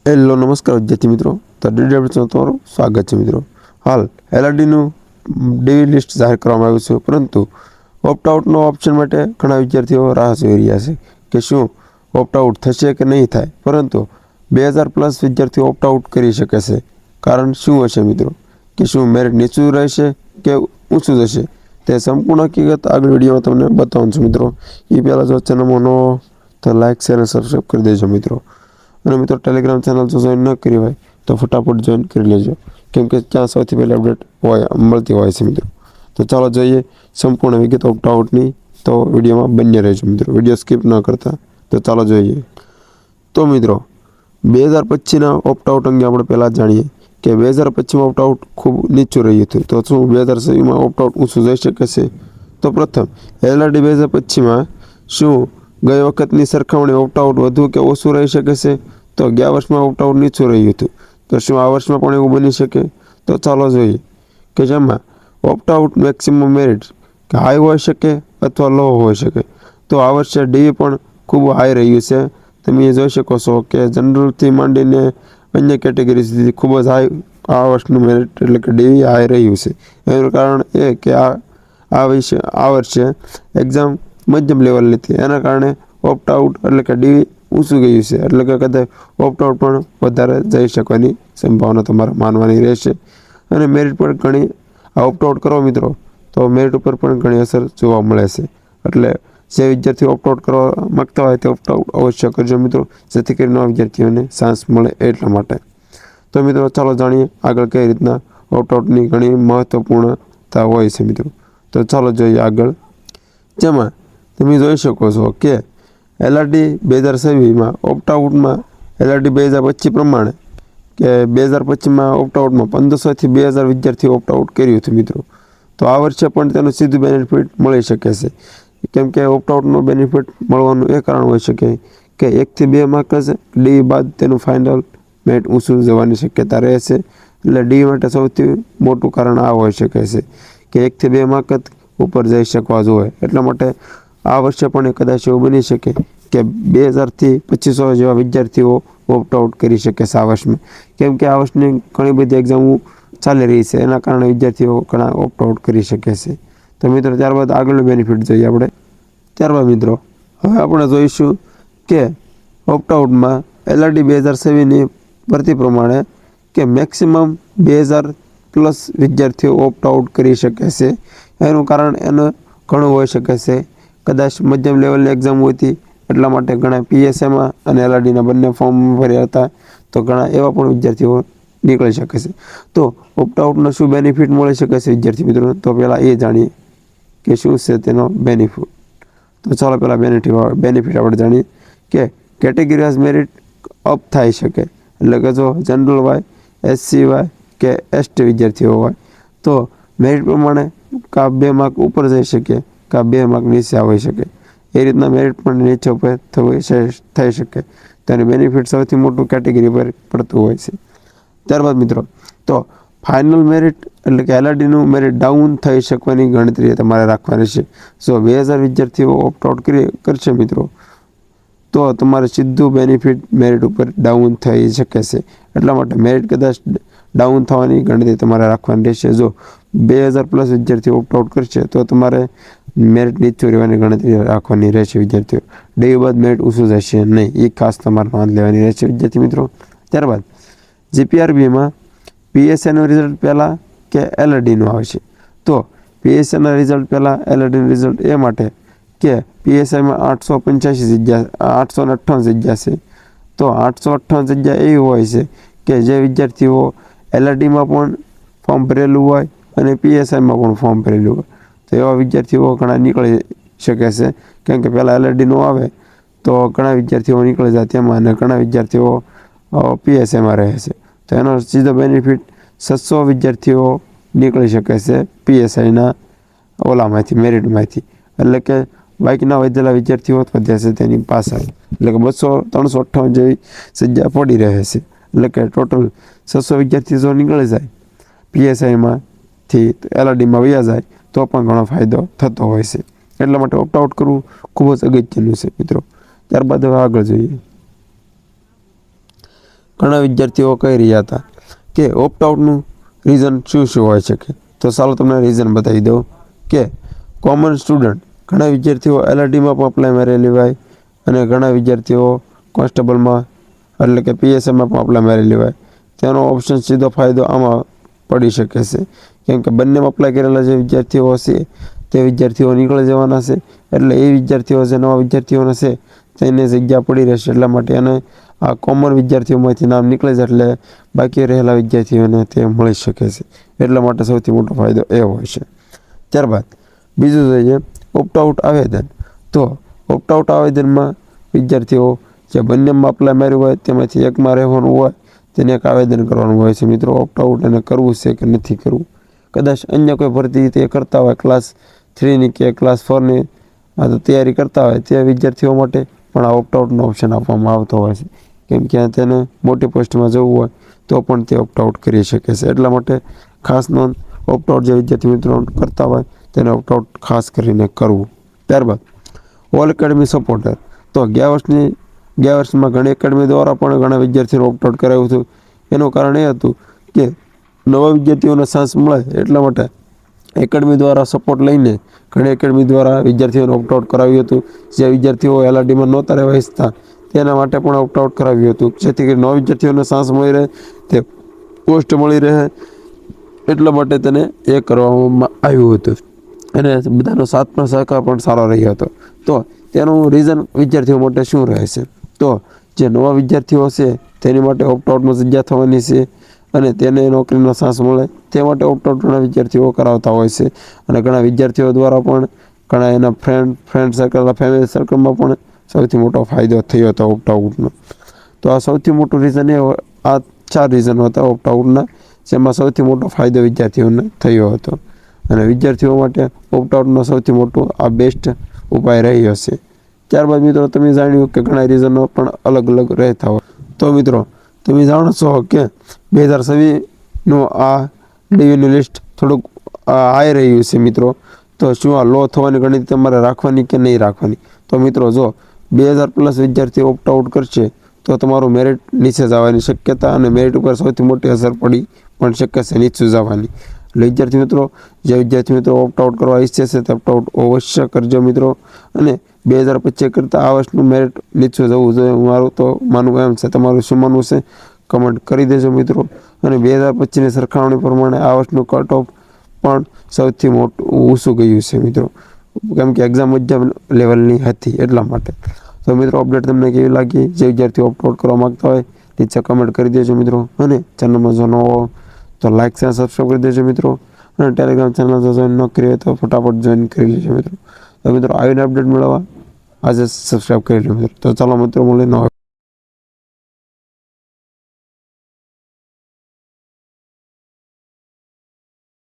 Hello નમસ્કાર વિદ્યાર્થી મિત્રો, તો ડીડી અપડેટ્સમાં તમારું સ્વાગત છે મિત્રો। હાલ એલઆરડીનું ડીવી લિસ્ટ જાહેર કરવામાં આવ્યું છે, પરંતુ ઓપ્ટ આઉટનો ઓપ્શન માટે ઘણા વિદ્યાર્થીઓ રાહ જોઈ રહ્યા છે કે શું ઓપ્ટ આઉટ થશે કે નહીં થાય। પરંતુ 2000+ વિદ્યાર્થીઓ ઓપ્ટ આઉટ કરી શકે છે। કારણ શું હશે મિત્રો? કે શું મેરિટ નીચું રહેશે કે ઊંચું જશે? તે સંપૂર્ણ હકીકત આગળ વિડીયોમાં તમને બતાવું છું મિત્રો। એ પહેલાં જો ચેનલમાં ન હો તો લાઇક શેર અને સબસ્ક્રાઈબ કરી દેજો મિત્રો। અને મિત્રો ટેલિગ્રામ ચેનલ જો જોઈન ન કરી હોય તો ફટાફટ જોઈન કરી લેજો, કેમ કે ત્યાં સૌથી પહેલાં અપડેટ મળતી હોય છે મિત્રો। તો ચાલો જોઈએ સંપૂર્ણ વિગત ઓપ્ટ આઉટની, તો વિડીયોમાં બન્યા રહેજો મિત્રો, વિડીયો સ્કીપ ન કરતા। તો ચાલો જોઈએ। તો મિત્રો 2025ના ઓપ્ટ આઉટ અંગે આપણે પહેલાં જાણીએ કે 2025માં ઓપ્ટ આઉટ ખૂબ નીચું રહ્યું હતું। તો શું 2026માં ઓપ્ટ આઉટ ઊંચું જઈ શકે છે? તો પ્રથમ એલઆરડી 2025માં શું ગઈ વખતની સરખામણી ઓપ્ટ આઉટ વધુ કે ઓછું રહી શકે છે? તો ગયા વર્ષમાં ઓપ્ટ આઉટ નીચું રહ્યું હતું, તો શું આ વર્ષમાં પણ એવું બની શકે? તો ચાલો જોઈએ કે જેમાં opt out maximum merit high હોઈ શકે અથવા લો હોઈ શકે। તો આ વર્ષે ડીવી પણ ખૂબ હાઈ રહ્યું છે। તમે જોઈ શકો છો કે જનરલથી માંડીને અન્ય કેટેગરી સુધી ખૂબ જ હાઈ આ વર્ષનું મેરિટ એટલે કે ડીવી હાઈ રહ્યું છે। એનું કારણ એ કે આ વર્ષે એક્ઝામ મધ્યમ લેવલની હતી, એના કારણે ઓપ્ટ આઉટ એટલે કે ડીવી ઊંચું ગયું છે, એટલે કે કદાચ ઓપ્ટ આઉટ પણ વધારે જઈ શકવાની સંભાવના તમારે માનવાની રહેશે। અને મેરિટ પણ ઘણી ઓપ્ટ આઉટ કરો મિત્રો તો મેરિટ ઉપર પણ ઘણી અસર જોવા મળે છે। એટલે જે વિદ્યાર્થીઓ ઓપ્ટ આઉટ કરવા માગતા હોય તે ઓપ્ટ આઉટ અવશ્ય કરજો મિત્રો, જેથી કરીને નવા વિદ્યાર્થીઓને ચાન્સ મળે એટલા માટે। તો મિત્રો ચાલો જાણીએ આગળ કઈ રીતના ઓપ્ટ આઉટની ઘણી મહત્વપૂર્ણતા હોય છે મિત્રો। તો ચાલો જોઈએ આગળ, જેમાં તમે જોઈ શકો છો કે એલઆરડી 2026માં ઓપ્ટ આઉટમાં એલઆરડી 2025 પ્રમાણે કે 2025માં ઓપ્ટ આઉટમાં 1500થી 2000 વિદ્યાર્થીઓ ઓપ્ટ આઉટ કર્યું હતું મિત્રો। તો આ વર્ષે પણ તેનું સીધું બેનિફિટ મળી શકે છે, કેમ કે ઓપ્ટ આઉટનો બેનિફિટ મળવાનું એ કારણ હોઈ શકે કે 1 થી 2 માર્ક જ ડી બાદ તેનું ફાઇનલ મેરિટ ઊંચું જવાની શક્યતા રહે છે। એટલે ડી માટે સૌથી મોટું કારણ આ હોઈ શકે છે કે 1 થી 2 માર્ક જ ઉપર જઈ શકવા જોઈએ। એટલા માટે આ વર્ષે પણ કદાચ એવું બની શકે કે 2000થી 2500 જેવા વિદ્યાર્થીઓ ઓપ્ટ આઉટ કરી શકે છે આ વર્ષમાં, કેમ કે આ વર્ષની ઘણી બધી એક્ઝામો ચાલી રહી છે, એના કારણે વિદ્યાર્થીઓ ઘણા ઓપ્ટ આઉટ કરી શકે છે। તો મિત્રો ત્યારબાદ આગળનું બેનિફિટ જોઈએ આપણે। ત્યારબાદ મિત્રો હવે આપણે જોઈશું કે ઓપ્ટ આઉટમાં એલઆરડી 2026ની ભરતી પ્રમાણે કે મેક્સિમમ 2000+ વિદ્યાર્થીઓ ઓપ્ટ આઉટ કરી શકે છે। એનું કારણ એનું ઘણું હોઈ શકે છે, કદાચ મધ્યમ લેવલની એક્ઝામ હોતી એટલા માટે ઘણા પીએસએમાં અને એલઆરડીના બંને ફોર્મ ભર્યા હતા, તો ઘણા એવા પણ વિદ્યાર્થીઓ નીકળી શકે છે। તો ઓપ્ટ આઉટનો શું બેનિફિટ મળી શકે છે વિદ્યાર્થી મિત્રો? તો પહેલાં એ જાણીએ કે શું છે તેનો બેનિફિટ। તો ચાલો પહેલાં બેનિફિટ આપણે જાણીએ કે કેટેગરી વાઇઝ મેરિટ અપ થઈ શકે, એટલે કે જો જનરલ હોય, એસસી હોય કે એસટી વિદ્યાર્થીઓ હોય તો મેરિટ પ્રમાણે કાં 2 માર્ક ઉપર જઈ શકે કાં 2 માર્ક નીચે આવી શકે, એ રીતના મેરિટ પણ નીચે ઉપર થઈ શકે। તેનું બેનિફિટ સૌથી મોટું કેટેગરી પર પડતું હોય છે। ત્યારબાદ મિત્રો તો ફાઇનલ મેરિટ એટલે કે એલઆરડીનું મેરિટ ડાઉન થઈ શકવાની ગણતરી તમારે રાખવાની છે। જો 2000 વિદ્યાર્થીઓ ઓપ્ટ આઉટ કરશે મિત્રો તો તમારે સીધું બેનિફિટ મેરિટ ઉપર ડાઉન થઈ શકે છે। એટલા માટે મેરિટ કદાચ ડાઉન થવાની ગણતરી તમારે રાખવાની રહેશે। જો 2000+ વિદ્યાર્થીઓ ઓપ્ટ આઉટ કરશે તો તમારે મેરિટ નીચું રહેવાની ગણતરી રાખવાની રહેશે વિદ્યાર્થીઓ। ડીવી બાદ મેરિટ ઊંચું જશે નહીં, એ ખાસ તમારે નોંધ લેવાની રહેશે વિદ્યાર્થી મિત્રો। ત્યારબાદ જીપીઆરબીમાં પીએસએનું રિઝલ્ટ પહેલાં કે એલઆરડીનું આવશે? તો પીએસએના રિઝલ્ટ પહેલાં એલઆરડીનું રિઝલ્ટ એ માટે કે પીએસઆઈમાં 885 જગ્યા 858 જગ્યા છે। તો 858 જગ્યા એવી હોય છે કે જે વિદ્યાર્થીઓ એલઆરડીમાં પણ ફોર્મ ભરેલું હોય અને પીએસઆઈમાં પણ ફોર્મ ભરેલું હોય, તો એવા વિદ્યાર્થીઓ ઘણા નીકળી શકે છે, કેમ કે પહેલાં એલઆરડીનું આવે તો ઘણા વિદ્યાર્થીઓ નીકળી જાય તેમાં, અને ઘણા વિદ્યાર્થીઓ પીએસઆઈમાં રહે છે, તો એનો સીધો બેનિફિટ 700 વિદ્યાર્થીઓ નીકળી શકે છે પીએસઆઈના ઓલામાંથી મેરિટમાંથી। એટલે કે બાકીના વધેલા વિદ્યાર્થીઓ વધ્યા છે તેની પાછળ, એટલે કે 358 જેવી જગ્યા પડી રહે છે। એટલે કે ટોટલ 600 વિદ્યાર્થી જો નીકળી જાય પીએસઆઈમાંથી એલઆરડીમાં વયા જાય તો પણ ઘણો ફાયદો થતો હોય છે। એટલા માટે ઓપ્ટ આઉટ કરવું ખૂબ જ અગત્યનું છે મિત્રો। ત્યારબાદ હવે આગળ જોઈએ। ઘણા વિદ્યાર્થીઓ કહી રહ્યા હતા કે ઓપ્ટ આઉટનું રીઝન શું હોય શકે. તો ચાલો તમને રીઝન બતાવી દઉં કે કોમન સ્ટુડન્ટ, ઘણા વિદ્યાર્થીઓ LRDમાં પણ અપ્લાય મારેલી હોય અને ઘણા વિદ્યાર્થીઓ કોન્સ્ટેબલમાં એટલે કે PSIમાં પણ અપ્લાય મારેલી હોય. તેનો ઓપ્શન સીધો ફાયદો આમાં પડી શકે છે, કેમ કે બંનેમાં અપ્લાય કરેલા જે વિદ્યાર્થીઓ હશે તે વિદ્યાર્થીઓ નીકળી જવાના છે. એટલે એ વિદ્યાર્થીઓ જે નવા વિદ્યાર્થીઓને છે તેને જગ્યા પડી રહેશે. એટલા માટે અને આ કોમન વિદ્યાર્થીઓમાંથી નામ નીકળે છે એટલે બાકી રહેલા વિદ્યાર્થીઓને તે મળી શકે છે. એટલા માટે સૌથી મોટો ફાયદો એ હોય છે. ત્યારબાદ બીજું જોઈએ ઓપ્ટ આઉટ આવેદન. તો ઓપ્ટ આઉટ આવેદનમાં વિદ્યાર્થીઓ જે બંનેમાં અપ્લાય માર્યું હોય તેમાંથી એકમાં રહેવાનું હોય તેને એક આવેદન કરવાનું હોય છે. મિત્રો ઓપ્ટ આઉટ એને કરવું છે કે નથી કરવું. કદાચ અન્ય કોઈ ભરતી તે કરતા હોય ક્લાસ 3ની કે ક્લાસ 4ની તૈયારી કરતા હોય તે વિદ્યાર્થીઓ માટે પણ આ ઓપ્ટ આઉટનો ઓપ્શન આપવામાં આવતો હોય છે, કેમ કે તેને મોટી પોસ્ટમાં જવું હોય તો પણ તે ઓપ્ટ આઉટ કરી શકે છે. એટલા માટે ખાસ નોંધ, ઓપ્ટ આઉટ જે વિદ્યાર્થી મિત્રો કરતા હોય તેને ઓપ્ટ આઉટ ખાસ કરીને કરવું. ત્યારબાદ ઓલ એકેડમી સપોર્ટર. તો ગયા વર્ષમાં ઘણી એકેડમી દ્વારા પણ ઘણા વિદ્યાર્થીઓને ઓપ્ટ આઉટ કરાવ્યું હતું. એનું કારણ એ હતું કે નવા વિદ્યાર્થીઓને ચાન્સ મળે એટલા માટે એકેડમી દ્વારા સપોર્ટ લઈને ઘણી એકેડમી દ્વારા વિદ્યાર્થીઓને ઓપ્ટ આઉટ કરાવ્યું હતું. જે વિદ્યાર્થીઓ LRDમાં નહોતા રહેવા ઈચ્છતા તેના માટે પણ ઓપ્ટ આઉટ કરાવ્યું હતું, જેથી કરી નવા વિદ્યાર્થીઓને ચાન્સ મળી રહે, તે પોસ્ટ મળી રહે. એટલા માટે તેને એ કરવામાં આવ્યું હતું અને બધાનો સાથ પણ સહકાર પણ સારો રહ્યો હતો. તો તેનું રીઝન વિદ્યાર્થીઓ માટે શું રહે છે? તો જે નવા વિદ્યાર્થીઓ છે તેની માટે ઓપ્ટ આઉટમાં જગ્યા થવાની છે અને તેને નોકરીનો ચાન્સ મળે તે માટે ઓપ્ટ આઉટ ઘણા વિદ્યાર્થીઓ કરાવતા હોય છે. અને ઘણા વિદ્યાર્થીઓ દ્વારા પણ ઘણા એના ફ્રેન્ડ સર્કલ, ફેમિલી સર્કલમાં પણ સૌથી મોટો ફાયદો થયો હતો ઓપ્ટ આઉટનો. તો આ સૌથી મોટું રીઝન આ 4 રીઝનો હતા ઓપ્ટ આઉટના, જેમાં સૌથી મોટો ફાયદો વિદ્યાર્થીઓને થયો હતો. અને વિદ્યાર્થીઓ માટે ઓપ્ટ આઉટનો સૌથી મોટો આ બેસ્ટ ઉપાય રહ્યો છે. ત્યારબાદ મિત્રો તમે જાણ્યું કે ઘણા રીઝનો પણ અલગ અલગ રહેતા હોય. તો મિત્રો તમે જાણો છો કે 2026નું આ DVનું લિસ્ટ થોડુંક હાઈ રહ્યું છે મિત્રો. તો શું આ લો થવાની ગણતરી તમારે રાખવાની કે નહીં રાખવાની? તો મિત્રો જો 2000+ વિદ્યાર્થીઓ ઓપ્ટ આઉટ કરશે તો તમારું મેરિટ નીચે જવાની શક્યતા અને મેરિટ ઉપર સૌથી મોટી અસર પડી પણ શકે છે નીચું જવાની. એટલે વિદ્યાર્થી મિત્રો, જે વિદ્યાર્થી મિત્રો ઓપ્ટ આઉટ કરવા ઈચ્છે છે તે ઓપ્ટ આઉટ અવશ્ય કરજો મિત્રો. અને 2025 કરતાં આ વર્ષનું મેરિટ નીચું જવું જોઈએ, મારું તો માનવું એમ છે. તમારું શું માનવું છે કમેન્ટ કરી દેજો મિત્રો. અને 2025ની સરખામણી પ્રમાણે આ વર્ષનું કટ ઓફ પણ સૌથી મોટું ઊંચું ગયું છે મિત્રો, કેમ કે એક્ઝામ મધ્યમ લેવલની હતી એટલા માટે. તો મિત્રો અપડેટ તમને કેવી લાગી? જે વિદ્યાર્થીઓ ઓપ્ટ આઉટ કરવા માગતા હોય નીચે કમેન્ટ કરી દેજો મિત્રો. અને ચેનલમાં જો ન હો તો લાઇક અને સબસ્ક્રાઈબ કરી દેજો મિત્રો. અને ટેલિગ્રામ ચેનલ જો જોઈન ન કરી હોય તો ફટાફટ જોઈન કરી લેજો મિત્રો. તો મિત્રો આવીને અપડેટ મેળવવા આજે સબસ્ક્રાઈબ કરી લો મિત્રો. તો ચાલો મિત્રો મળીને